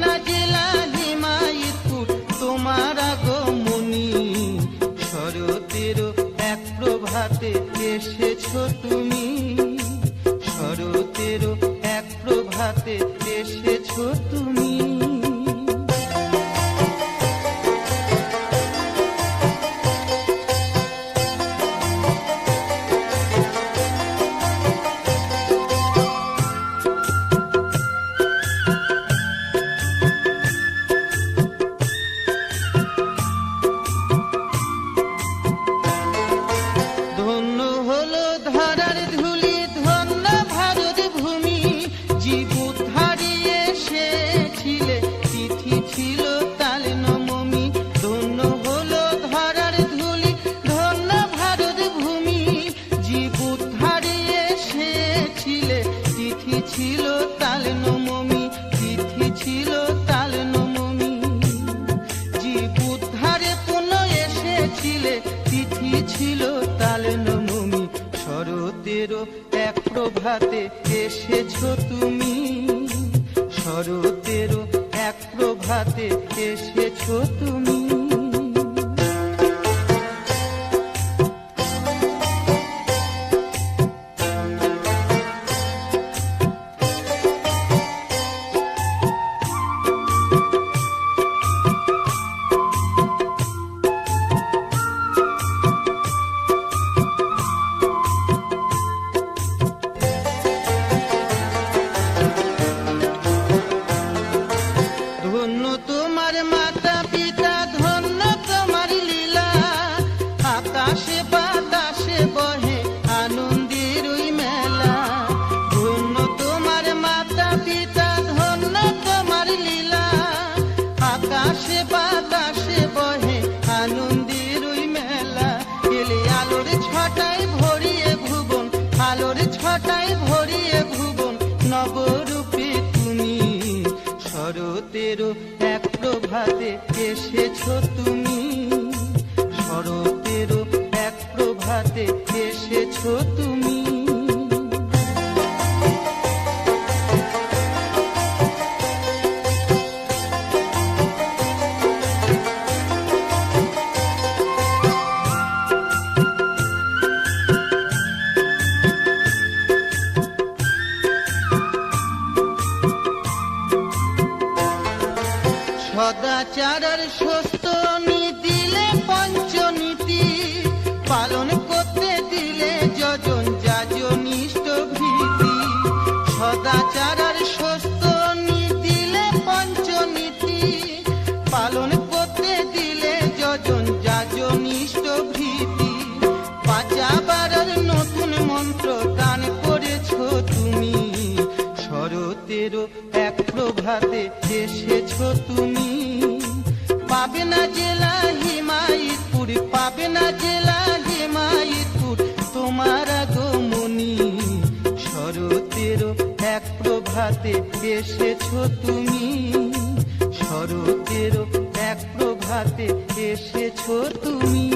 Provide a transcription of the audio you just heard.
পাবেনা জেলা হিমায়তপুর তোমার আগমনী, শরতেরও এক প্রভাতে এসেছো তুমি, শরতেরও এক প্রভাতে এসেছো তুমি। ধন্য হলো ধরার ধুলি, ধন্য ভারত ভূমি, জীবন হারিয়ে এসেছিলে তিথি ছিল তাল নবমী। ধন্য হলো ধরার ধুলি, ধন্য ভারত ভূমি, জীবন হারিয়ে এসেছিলে তিথি ছিল তাল নবমী, তিথি ছিল তাল নবমী। জীবন ধারে পুনঃ এসেছিলে তিথি ছিল তাল নবমী, শরতেরও এক প্রভাতে এসেছো তুমি, শরতেরও এক প্রভাতে এসেছো তুমি। ধন্য তোমার মাতা পিতা, ধন্য তোমার লীলা, আকাশে বাতাসে বহে আনন্দের ওই মেলা। ধন্য তোমার মাতা পিতা, ধন্য তোমার লীলা, আকাশে বাতাসে বহে আনন্দের ওই মেলা। এলে আলোর ছটায় ভরিয়ে ভুবন, আলোর ছটায় ভরিয়ে ভুবন, নবরূপে তুমি, শরতেরও এক প্রভাতে এসেছো তুমি, শরতেরও এক প্রভাতে এসেছো তুমি। সদাচারের সুস্থ দিলে পঞ্চনীতি, পালন করতে দিলে যজন যাজন ইষ্ট ভীতি। সদাচারের সুস্থ দিলে পঞ্চনীতি, পালন করতে দিলে যজন যাজন ইষ্ট ভীতি। বাঁচাবার নতুন মন্ত্র দান করেছো তুমি, শরতেরও এক প্রভাতে এসেছো তুমি। পাবেনা জেলা হিমায়তপুর, পাবেনা জেলা হিমায়তপুর তোমার আগমনী, শরতেরও এক প্রভাতে এসেছো তুমি, শরতেরও এক প্রভাতে এসেছো তুমি।